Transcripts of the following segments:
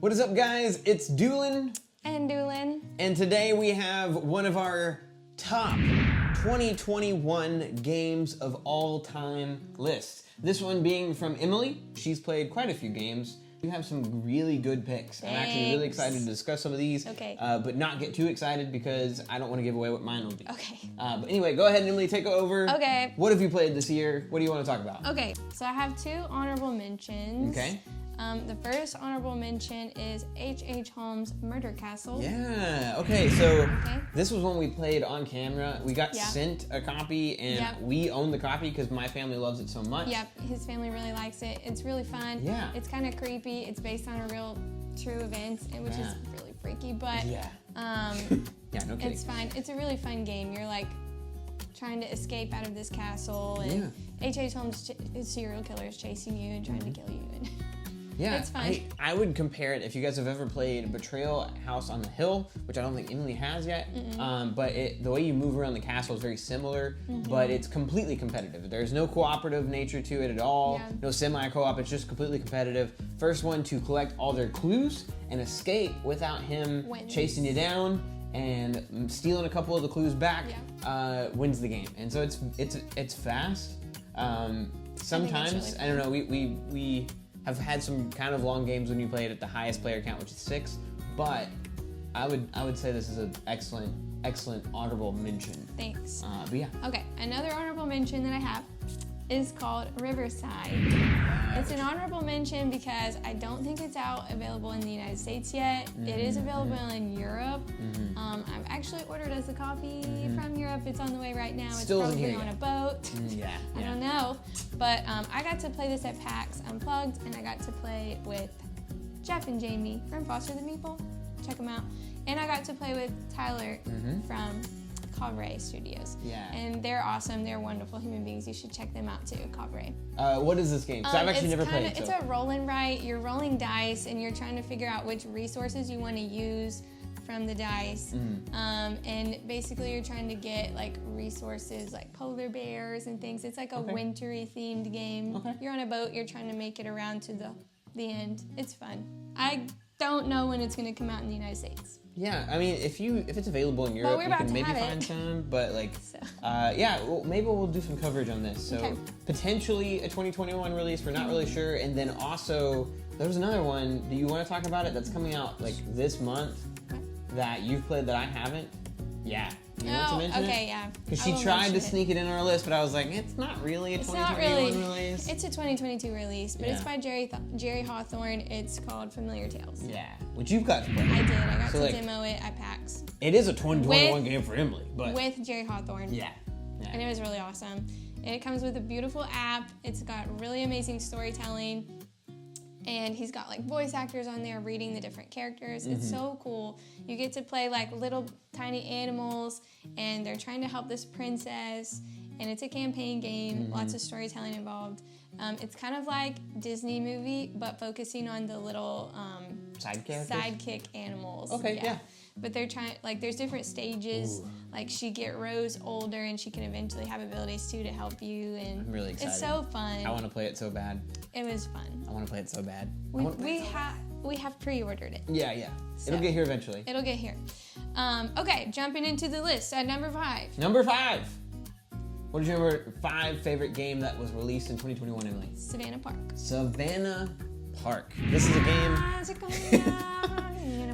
What is up, guys? It's Doolin. And Doolin. And today we have one of our top 2021 games of all time lists. This one being from Emily. She's played quite a few games. You have some really good picks. Thanks. I'm actually really excited to discuss some of these. Okay. But not get too excited because I don't want to give away what mine will be. Okay. But anyway, go ahead, Emily, take over. Okay. What have you played this year? What do you want to talk about? Okay, so I have two honorable mentions. Okay. The first honorable mention is H.H. Holmes' Murder Castle. Yeah, okay, so this was one we played on camera. We got sent a copy and we own the copy because my family loves it so much. Yep, his family really likes it. It's really fun. Yeah. It's kind of creepy. It's based on a real true event, which is really freaky, but yeah, no kidding. it's fine. It's a really fun game. You're like trying to escape out of this castle and H.H. Holmes' serial killer is chasing you and trying to kill you. And yeah, it's fun. I would compare it if you guys have ever played Betrayal House on the Hill, which I don't think Emily has yet. But the way you move around the castle is very similar, but it's completely competitive. There's no cooperative nature to it at all. Yeah. No semi-co-op. It's just completely competitive. First one to collect all their clues and escape without him chasing you down and stealing a couple of the clues back wins the game. And so it's fast. Sometimes I don't know. We have had some kind of long games when you play it at the highest player count, which is 6. But I would say this is an excellent honorable mention. Thanks. But yeah. Okay, another honorable mention that I have is called Riverside. It's an honorable mention because I don't think it's available in the United States yet. It is available in Europe. I've actually ordered us a copy from Europe. It's on the way right now. Still it's isn't probably here on yet. a boat. I don't know. But I got to play this at PAX Unplugged, and I got to play with Jeff and Jamie from Foster the Meeple. Check them out. And I got to play with Tyler from Kovray Studios. Yeah. And they're awesome. They're wonderful human beings. You should check them out too, Kovray. What is this game? Because I've actually never played it. It's a roll and write. You're rolling dice and you're trying to figure out which resources you want to use from the dice. And basically you're trying to get like resources like polar bears and things. It's like a wintry themed game. You're on a boat. You're trying to make it around to the end. It's fun. I don't know when it's going to come out in the United States. Yeah, I mean, if it's available in Europe, you can maybe find some, but like, well, maybe we'll do some coverage on this. So potentially a 2021 release, we're not really sure. And then also, there was another one, do you want to talk about it, that's coming out like this month that you've played that I haven't? Yeah. You want to mention it? Yeah. Because she tried to sneak it in our list, but I was like, it's not really a 2021 release. It's a 2022 release, but it's by Jerry Hawthorne. It's called Familiar Tales. Yeah, which you've got to play. I did. I got to demo it at PAX. It is a 2021 game for Emily, but with Jerry Hawthorne. Yeah. And it was really awesome. And it comes with a beautiful app. It's got really amazing storytelling. And he's got like voice actors on there reading the different characters. It's so cool. You get to play like little tiny animals and they're trying to help this princess. And it's a campaign game, lots of storytelling involved. It's kind of like Disney movie, but focusing on the little sidekick animals. Okay, yeah. But they're trying, like, there's different stages. Ooh. Like, she grows older and she can eventually have abilities too to help you. And I'm really excited. It's so fun. I want to play it so bad. It was fun. I want to play it so bad. We have pre-ordered it. Yeah. So it'll get here eventually. It'll get here. Okay, jumping into the list at number 5. Number 5. What is your number 5 favorite game that was released in 2021, Emily? Savannah Park. Savannah Park. This is a game.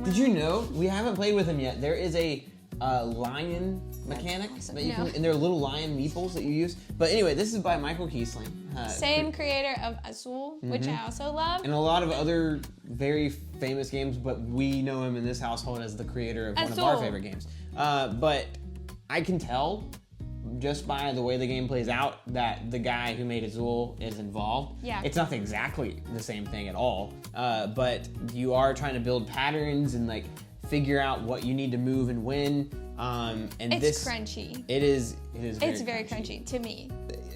Did you know, we haven't played with him yet, there is a lion mechanic that you can, and there are little lion meeples that you use. But anyway, this is by Michael Kiesling. Same creator of Azul, which I also love. And a lot of other very famous games, but we know him in this household as the creator of one of our favorite games. But I can tell just by the way the game plays out that the guy who made Azul is involved. Yeah. It's not exactly the same thing at all, but you are trying to build patterns and like figure out what you need to move and when. And it's crunchy. It is very crunchy to me.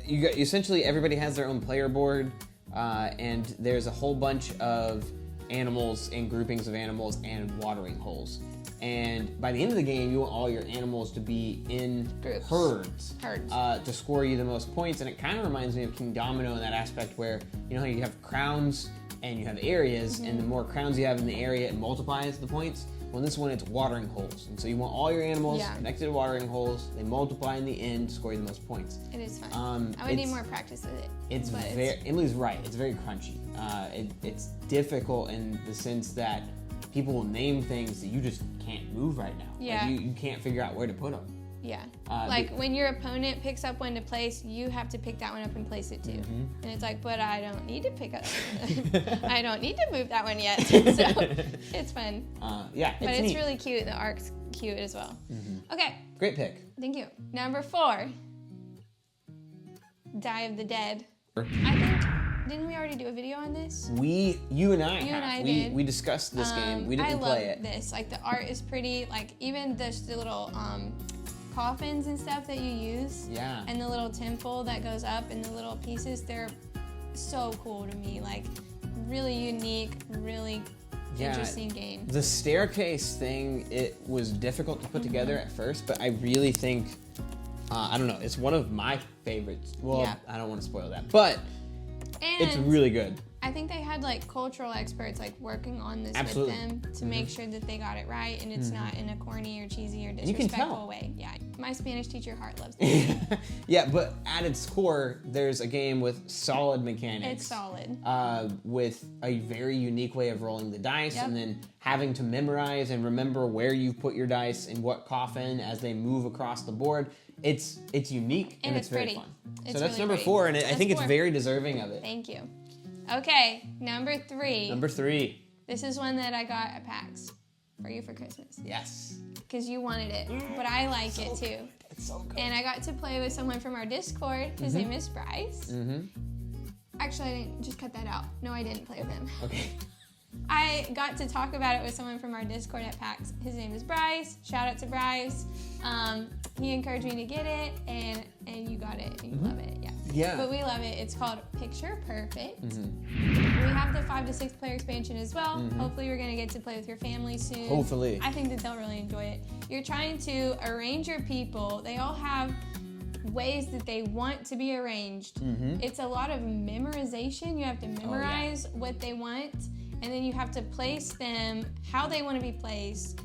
Essentially everybody has their own player board, and there's a whole bunch of animals and groupings of animals and watering holes. And by the end of the game, you want all your animals to be in herds to score you the most points. And it kind of reminds me of King Domino in that aspect where, you know how you have crowns and you have areas, and the more crowns you have in the area, it multiplies the points. Well, in this one, it's watering holes. And so you want all your animals connected to watering holes. They multiply in the end to score you the most points. It is fun. I would need more practice with it. Emily's right. It's very crunchy. It's difficult in the sense that people will name things that you just can't move right now. Yeah. Like you can't figure out where to put them. Yeah. When your opponent picks up one to place, you have to pick that one up and place it too. And it's like, but I don't need to pick up. I don't need to move that one yet. So it's fun. Yeah. But it's neat. really cute. The arc's cute as well. Okay. Great pick. Thank you. Number 4. Die of the Dead. I think, didn't we already do a video on this? You and I did. We discussed this game. We didn't play it. I love this. Like, the art is pretty. Like, even the little coffins and stuff that you use. Yeah. And the little temple that goes up and the little pieces, they're so cool to me. Like, really unique, really interesting game. The staircase thing, it was difficult to put together at first, but I really think, I don't know, it's one of my favorites. Well, I don't want to spoil that, but it's really good. I think they had like cultural experts like working on this with them to make sure that they got it right and it's not in a corny or cheesy or disrespectful way. Yeah, my Spanish teacher heart loves it. Yeah, but at its core, there's a game with solid mechanics. It's solid. With a very unique way of rolling the dice and then having to memorize and remember where you put your dice in what coffin as they move across the board. It's unique and it's very fun. So that's number 4, and I think it's very deserving of it. Thank you. Okay, number 3. Number 3. This is one that I got at PAX for you for Christmas. Yes. Because you wanted it, but I like it too. It's so good. And I got to play with someone from our Discord. His name is Bryce. Actually, I didn't just cut that out. No, I didn't play with him. Okay. I got to talk about it with someone from our Discord at PAX. His name is Bryce. Shout out to Bryce. He encouraged me to get it, and you got it, and you love it. Yeah. But we love it. It's called Picture Perfect. We have the 5 to 6 player expansion as well. Hopefully you're gonna get to play with your family soon. Hopefully. I think that they'll really enjoy it. You're trying to arrange your people. They all have ways that they want to be arranged. It's a lot of memorization. You have to memorize what they want, and then you have to place them how they want to be placed,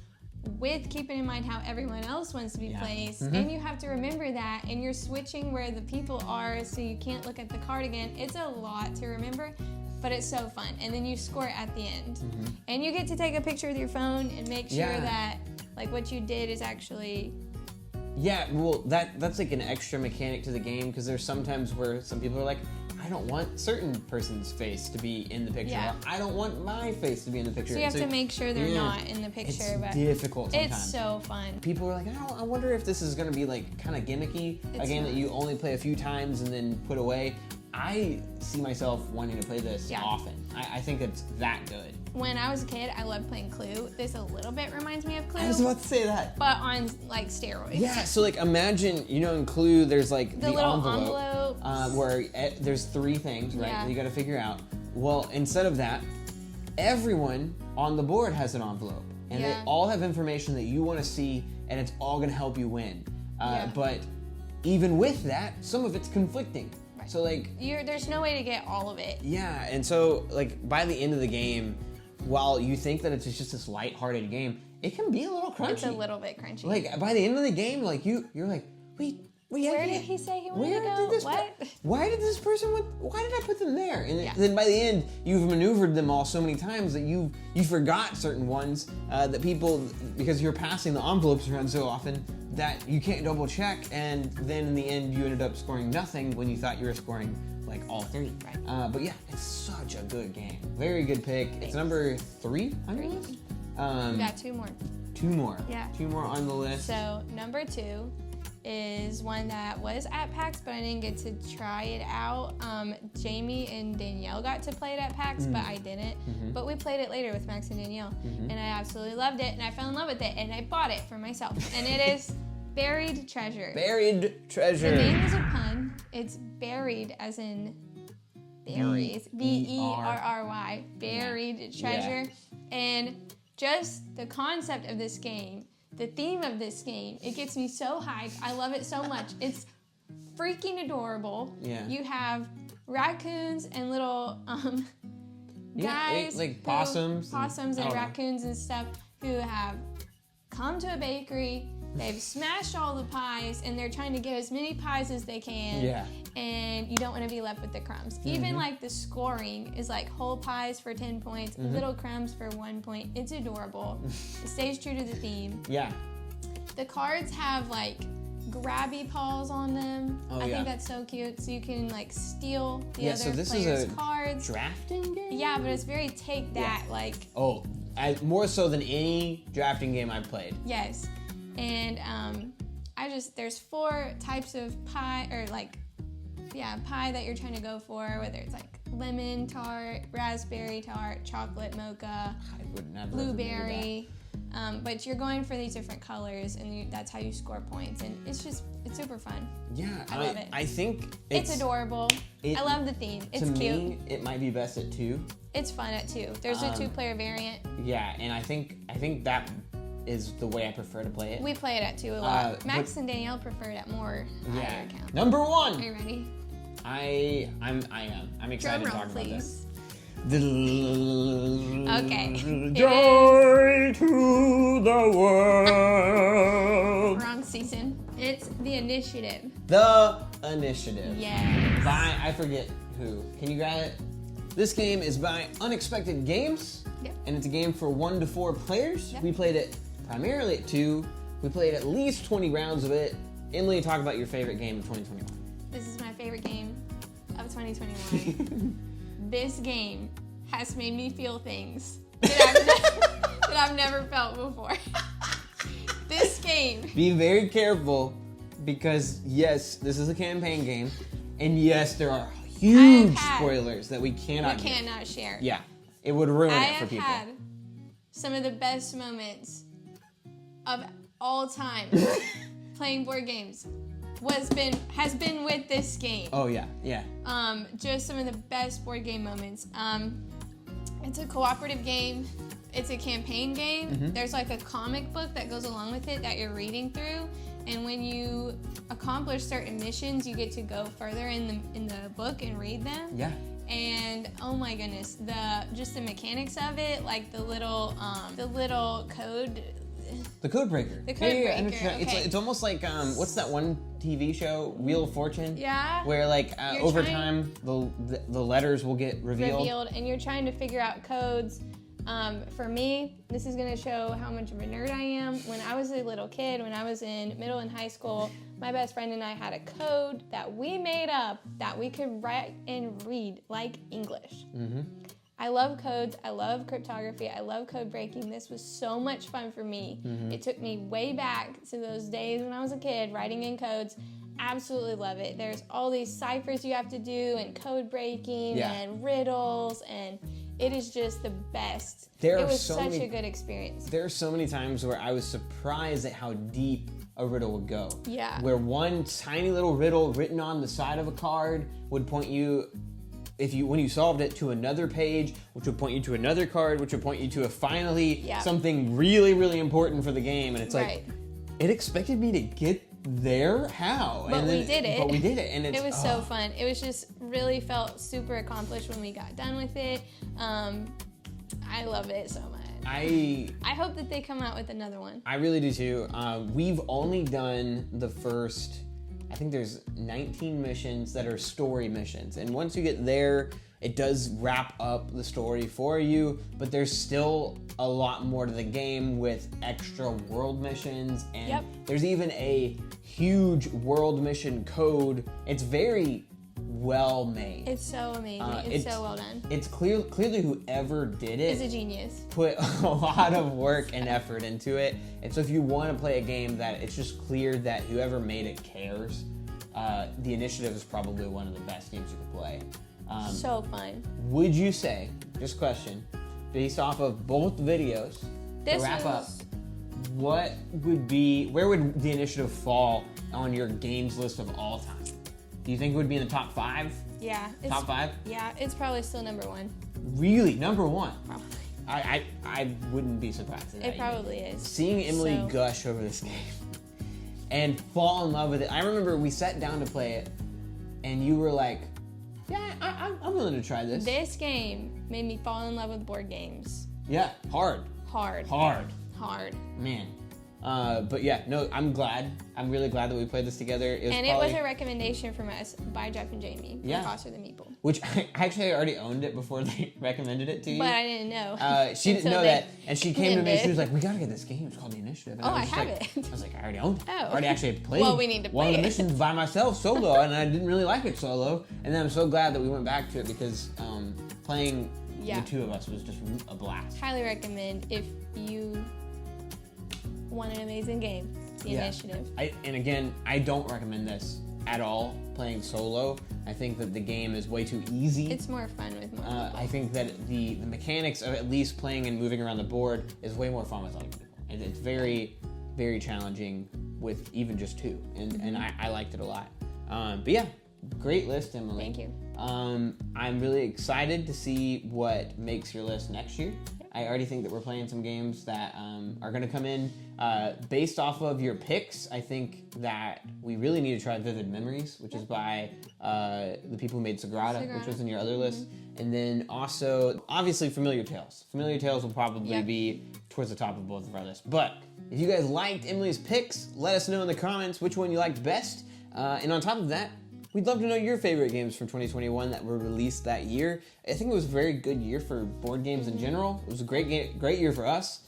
with keeping in mind how everyone else wants to be placed. And you have to remember that, and you're switching where the people are so you can't look at the card again. It's a lot to remember, but it's so fun. And then you score at the end. And you get to take a picture with your phone and make sure that like what you did is actually... Yeah, well, that's like an extra mechanic to the game, because there's sometimes where some people are like, I don't want certain person's face to be in the picture. Yeah. I don't want my face to be in the picture. So you have to make sure they're not in the picture. It's difficult sometimes. It's so fun. People are like, I wonder if this is going to be like kind of gimmicky, a game that you only play a few times and then put away. I see myself wanting to play this often. I think it's that good. When I was a kid, I loved playing Clue. This a little bit reminds me of Clue. I was about to say that. But on like steroids. Yeah, so like imagine, in Clue, there's like the little envelope where there's 3 things, right, that you got to figure out. Well, instead of that, everyone on the board has an envelope. And they all have information that you want to see, and it's all going to help you win. But even with that, some of it's conflicting. Right. So like... there's no way to get all of it. Yeah, and so like by the end of the game, while you think that it's just this lighthearted game, it can be a little crunchy. It's a little bit crunchy. Like by the end of the game, like you're like, wait, where did he say he wanted to go? Why did this person why did I put them there? And then by the end, you've maneuvered them all so many times that you forgot certain ones that people, because you're passing the envelopes around so often that you can't double check, and then in the end you ended up scoring nothing when you thought you were scoring like all 3. Right. But yeah, it's such a good game. Very good pick. Thanks. It's number 3 on your list? We got 2 more. 2 more. Yeah. 2 more on the list. So number 2 is one that was at PAX, but I didn't get to try it out. Jamie and Danielle got to play it at PAX, but I didn't. But we played it later with Max and Danielle, and I absolutely loved it, and I fell in love with it, and I bought it for myself. And it is Buried Treasure. Buried Treasure. The name is a pun. It's buried as in berries. B-E-R-R-Y. Buried Treasure. And just the concept of this game, the theme of this game, it gets me so hyped. I love it so much. It's freaking adorable. Yeah. You have raccoons and little guys, like possums, and raccoons and stuff who have come to a bakery. They've smashed all the pies, and they're trying to get as many pies as they can. Yeah. And you don't want to be left with the crumbs. Even like the scoring is like whole pies for 10 points, little crumbs for 1 point. It's adorable. It stays true to the theme. Yeah. The cards have like grabby paws on them. I think that's so cute. So you can like steal the other players' cards. Drafting game? Yeah, but it's very take that like. Oh, more so than any drafting game I've played. Yes. And there's 4 types of pie, or like, pie that you're trying to go for, whether it's like lemon tart, raspberry tart, chocolate mocha, blueberry. But you're going for these different colors, and that's how you score points. And it's super fun. Yeah, I love it. I think it's adorable. I love the theme. It's cute. To me, it might be best at 2. It's fun at 2. There's a 2-player variant. Yeah, and I think that is the way I prefer to play it. We play it at 2 a lot. Max and Danielle prefer it at more higher count. Number 1. Are you ready? I am. I'm excited to talk about this. Okay. Joy to the world. Wrong season. It's The Initiative. The Initiative. Yes. By, I forget who. Can you grab it? This game is by Unexpected Games. Yep. And it's a game for 1 to 4 players. Yep. We played it primarily at 2. We played at least 20 rounds of it. Emily, talk about your favorite game of 2021. This is my favorite game of 2021. This game has made me feel things that I've never felt before. This game. Be very careful, because yes, this is a campaign game, and yes, there are huge spoilers that we cannot share. Yeah, it would ruin it for people. I have had some of the best moments of all time playing board games has been with this game. Oh yeah. Just some of the best board game moments. It's a cooperative game. It's a campaign game. There's like a comic book that goes along with it that you're reading through, and when you accomplish certain missions, you get to go further in the book and read them. Yeah. And oh my goodness, the mechanics of it, like the little code. The Code Breaker. The Code Breaker. Okay. It's almost like what's that one TV show, Wheel of Fortune? Yeah. Where like over time the letters will get revealed, and you're trying to figure out codes. For me, this is going to show how much of a nerd I am. When I was a little kid, when I was in middle and high school, my best friend and I had a code that we made up that we could write and read like English. I love codes. I love cryptography. I love code breaking. This was so much fun for me. It took me way back to those days when I was a kid writing in codes. Absolutely love it. There's all these ciphers you have to do, and code breaking and riddles, and it is just the best. It was such a good experience. There are so many times where I was surprised at how deep a riddle would go. Yeah. Where one tiny little riddle written on the side of a card would point you, when you solved it, to another page, which would point you to another card, which would point you to something really, really important for the game. And it's like, it expected me to get there? How? But we did it. And it was so fun. It was just really felt super accomplished when we got done with it. I love it so much. I hope that they come out with another one. I really do too. We've only done the first, I think there's 19 missions that are story missions. And once you get there, it does wrap up the story for you, but there's still a lot more to the game with extra world missions, and there's even a huge world mission code. It's very well made. It's so amazing. It's so well done. It's clearly whoever did it is a genius. Put a lot of work and effort into it. And so if you want to play a game that it's just clear that whoever made it cares, The Initiative is probably one of the best games you could play. So fun. Would you say, just question, based off of both videos, to wrap up, where would The Initiative fall on your games list of all time? Do you think it would be in the top 5? Yeah. Top 5? Yeah, it's probably still number 1. Really? Number 1? Probably. I wouldn't be surprised at that. It probably is. Seeing Emily gush over this game and fall in love with it. I remember we sat down to play it, and you were like, Yeah, I'm willing to try this. This game made me fall in love with board games. Yeah, hard. Man. But yeah, no, I'm glad. I'm really glad that we played this together. It was a recommendation from us by Jeff and Jamie. Yeah. Foster the Meeple. Which I actually already owned it before they recommended it to you. But I didn't know. She didn't know that. And she came to me, she was like, we gotta get this game. It's called The Initiative. And I have it. I was like, I already owned it. Oh. I already actually played Well, we need to one play of the it. missions by myself, solo, and I didn't really like it solo. And then I'm so glad that we went back to it because playing the two of us was just a blast. Highly recommend if you want an amazing game. The Initiative. And again, I don't recommend this at all, playing solo. I think that the game is way too easy. It's more fun with more people. I think that the mechanics of at least playing and moving around the board is way more fun with other people. And it's very, very challenging with even just two. And I liked it a lot. But yeah, great list, Emily. Thank you. I'm really excited to see what makes your list next year. I already think that we're playing some games that are going to come in based off of your picks. I think that we really need to try Vivid Memories, which is by the people who made Sagrada, which was in your other list. And then also, obviously, Familiar Tales. Familiar Tales will probably be towards the top of both of our lists. But if you guys liked Emily's picks, let us know in the comments which one you liked best. And on top of that, we'd love to know your favorite games from 2021 that were released that year. I think it was a very good year for board games in general. It was a great year for us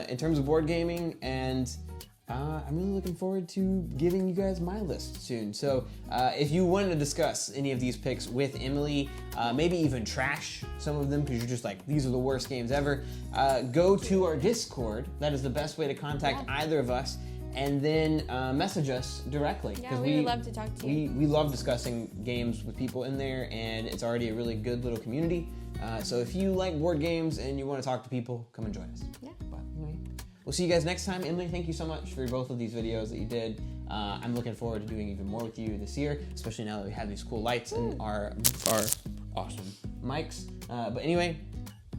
in terms of board gaming, and I'm really looking forward to giving you guys my list soon. So if you wanted to discuss any of these picks with Emily, maybe even trash some of them because you're just like, these are the worst games ever, go to our Discord. That is the best way to contact either of us. And then message us directly. Yeah, we would love to talk to you. We love discussing games with people in there, and it's already a really good little community. So if you like board games and you want to talk to people, come and join us. Yeah. But anyway, we'll see you guys next time. Emily, thank you so much for both of these videos that you did. I'm looking forward to doing even more with you this year, especially now that we have these cool lights and our awesome mics. But anyway,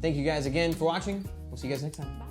thank you guys again for watching. We'll see you guys next time. Bye.